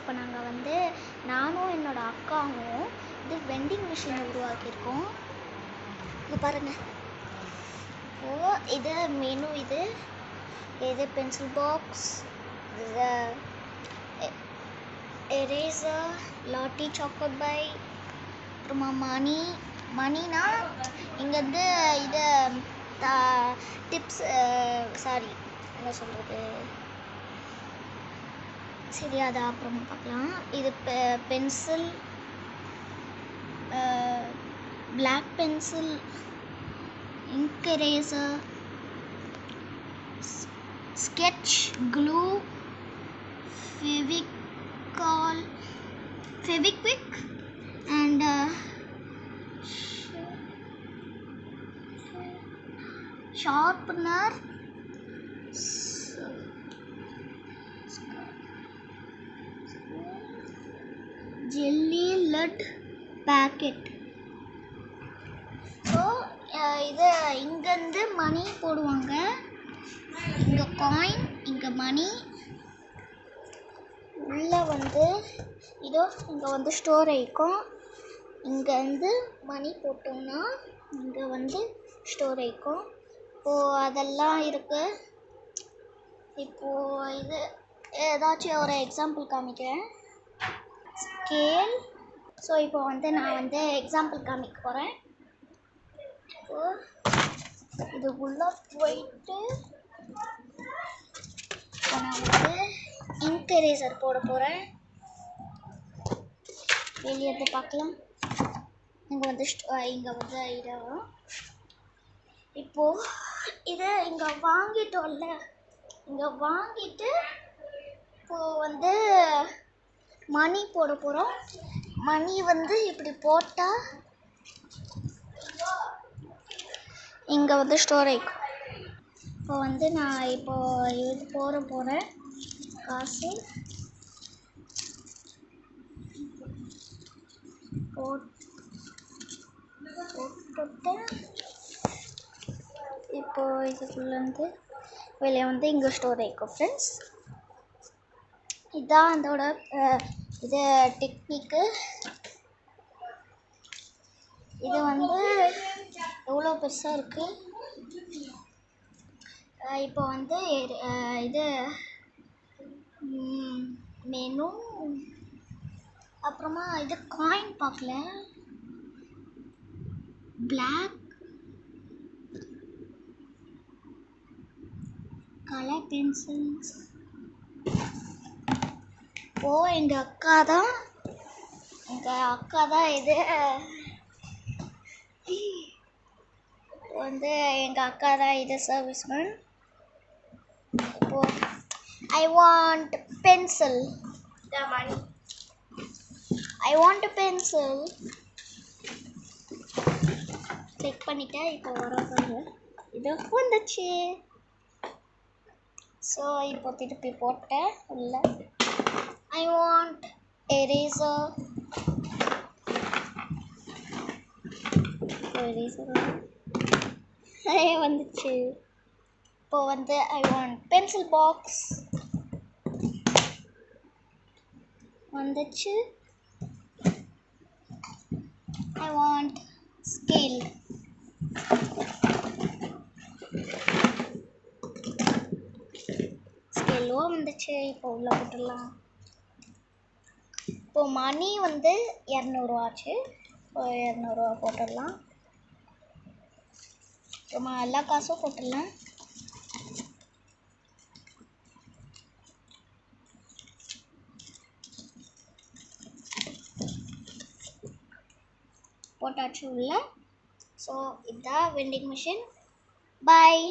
இப்போ நாங்கள் வந்து நானும் என்னோடய அக்காவும் இது வெண்டிங் மிஷினை உருவாக்கியிருக்கோம். இது பாருங்கள். ஓ இது மெனு, இது பென்சில் பாக்ஸ், இது எரேசர், லாட்டி சாக்கோபை, அப்புறமா மணினா இங்கேருந்து இது டிப்ஸ் சாரி என்ன சொல்கிறது, சரி அதை அப்புறமா பார்க்கலாம். இது pencil, black pencil, ink eraser, sketch glue, Fevikwik and sharpener, jelly lead packet. So இது இங்கேருந்து மணி போடுவாங்க, இங்கே காயின், இங்கே மணி, உள்ளே வந்து இதோ இங்கே வந்து ஸ்டோர் ஆகிக்கும். இங்கேருந்து மணி போட்டோம்னா இங்கே வந்து ஸ்டோர் ஆகிக்கும். இப்போது அதெல்லாம் இருக்குது. இப்போது இது ஏதாச்சும் ஒரு எக்ஸாம்பிள் காமிக்கிறேன். ஸ்கேல். ஸோ இப்போ வந்து நான் வந்து எக்ஸாம்பிள் காமிக்க போகிறேன். இப்போது இது உள்ளே போயிட்டு இப்போ நான் வந்து இங்க் எரேசர் போட போகிறேன். வெளியே இருந்து பார்க்கலாம். இங்கே வந்து இதை வரும். இப்போது இதை இங்கே வாங்கிட்டோம்ல, இங்கே வாங்கிட்டு இப்போது வந்து மணி போட போகிறோம். மணி வந்து இப்படி போட்டால் இங்கே வந்து ஸ்டோர் ஆகிக்கும். இப்போ வந்து நான் இது போகிறேன் காசு போட்டு இப்போது இதுக்குள்ளேருந்து வெளியே வந்து இங்கே ஸ்டோர் ஆகிக்கும். ஃப்ரெண்ட்ஸ், இதுதான் அதோட இது டெக்னிக்கு. இது வந்து எவ்வளோ பெருசாக இருக்குது. இப்போ வந்து இது மெனு, அப்புறமா இது காயின் பார்க்கல, பிளாக் கலர் பென்சில்ஸ். எங்கள் அக்கா தான் இது வந்து எங்கள் அக்கா தான் இது சர்வீஸ்மேன். இப்போது ஐ வாண்ட் பென்சில், கிளிக் பண்ணிட்டேன். இப்போ வர இது வந்துச்சு. ஸோ இப்போ திருப்பி போட்டேன் உள்ள. ஐ வாண்ட் எரேசர், வந்துச்சு. இப்போ வந்து ஐ வாண்ட் பென்சில் பாக்ஸ் வந்துச்சு. ஐ வாண்ட் ஸ்கேல், ஸ்கேலும் வந்துச்சு. இப்போ உள்ள போட்டுடலாம். இப்போ மணி வந்து 200 ஆச்சு. இப்போ 200 போட்டுடலாம். அப்புறமா எல்லா காசும் போட்டுடலாம். போட்டாச்சு உள்ள. ஸோ இதுதான் வெண்டிங் மிஷின். பாய்.